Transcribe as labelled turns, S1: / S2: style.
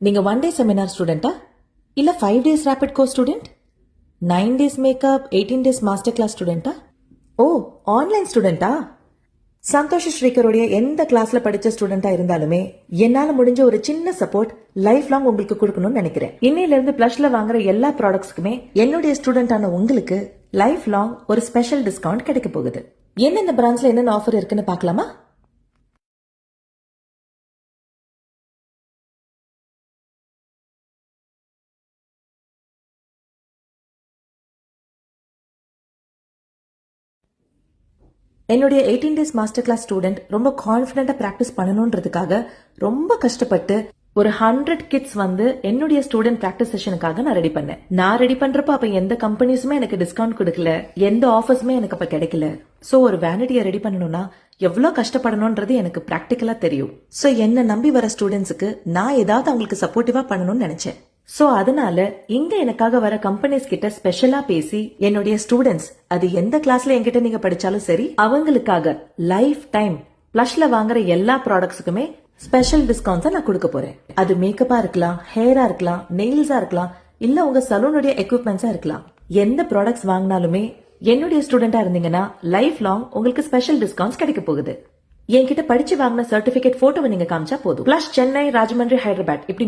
S1: நீங்க 1 டே செமினார் ஸ்டூடெண்டா இல்ல 5 days rapid course student, 9 days makeup, 18 days master class ஸ்டூடெண்டா? ஓ, ஆன்லைன் ஸ்டூடெண்டா? சந்தோஷ் ஸ்ரீகருடைய எந்த கிளாஸ்ல படிச்ச ஸ்டூடெண்டா இருந்தாலுமே என்னால முடிஞ்ச ஒரு சின்ன சப்போர்ட் லைஃப் லாங் உங்களுக்கு கொடுக்கணும்னு நினைக்கிறேன். இன்னையில இருந்து பிளஷ்ல வாங்குற எல்லா ப்ராடக்ட்ஸ்க்குமே என்னுடைய ஸ்டூடெண்டான உங்களுக்கு லைஃப் லாங் ஒரு ஸ்பெஷல் டிஸ்கவுண்ட் கிடைக்க போகுது. என்னென்ன பிராண்ட்ஸ்ல என்னென்ன ஆஃபர் இருக்குன்னு பார்க்கலாமா? என்னுடைய 18 டேஸ் மாஸ்டர் கிளாஸ் ஸ்டூடெண்ட் ரொம்ப கான்பிடண்டா பிராக்டிஸ் பண்ணணும்ன்றதுக்காக ரொம்ப கஷ்டப்பட்டு ஒரு 100 கிட்ஸ் என்னுடைய ஸ்டூடெண்ட் பிராக்டிஸ் செஷனுக்காக நான் ரெடி பண்ணேன். நான் ரெடி பண்றப்ப அப்ப எந்த கம்பெனிஸுமே எனக்கு டிஸ்கவுண்ட் கொடுக்கல, எந்த ஆஃபர்ஸுமே எனக்கு அப்ப கிடைக்கல. சோ ஒரு வேனிட்டியை ரெடி பண்ணணும்னா எவ்வளவு கஷ்டப்படணும்ன்றது எனக்கு பிராக்டிக்கலா தெரியும். சோ என்ன நம்பி வர ஸ்டூடெண்ட்ஸுக்கு நான் ஏதாவது அவங்களுக்கு சப்போர்ட்டிவா பண்ணணும்னு நினைச்சேன். சோ அதனால இங்க எனக்காக வர கம்பெனிஸ் கிட்ட ஸ்பெஷலா பேசி என்னுடைய ஸ்டூடெண்ட்ஸ் அது எந்த கிளாஸ்ல என்கிட்ட நீங்க படிச்சாலும் சரி அவங்களுக்காக லைஃப் டைம் பிளஷ்ல வாங்குற எல்லா ப்ராடக்ட்ஸுக்குமே ஸ்பெஷல் டிஸ்கவுண்ட்ஸ் நான் கொடுக்க போறேன். அது மேக்கப்பா இருக்கலாம், ஹேரா இருக்கலாம், நெயில்ஸா இருக்கலாம், இல்ல உங்க சலூனுடைய எக்யூப்மெண்ட்ஸா இருக்கலாம். எந்த ப்ராடக்ட்ஸ் வாங்கினாலுமே என்னுடைய ஸ்டூடெண்டா இருந்தீங்கன்னா லைஃப் லாங் உங்களுக்கு ஸ்பெஷல் டிஸ்கவுண்ட்ஸ் கிடைக்க போகுது. என்கிட்ட படிச்சு வாங்கின சர்டிபிகேட் போட்டோவை நீங்க காமிச்சா போதும். பிளஸ் சென்னை, ராஜமந்திரி, ஹைதராபாத் இப்படி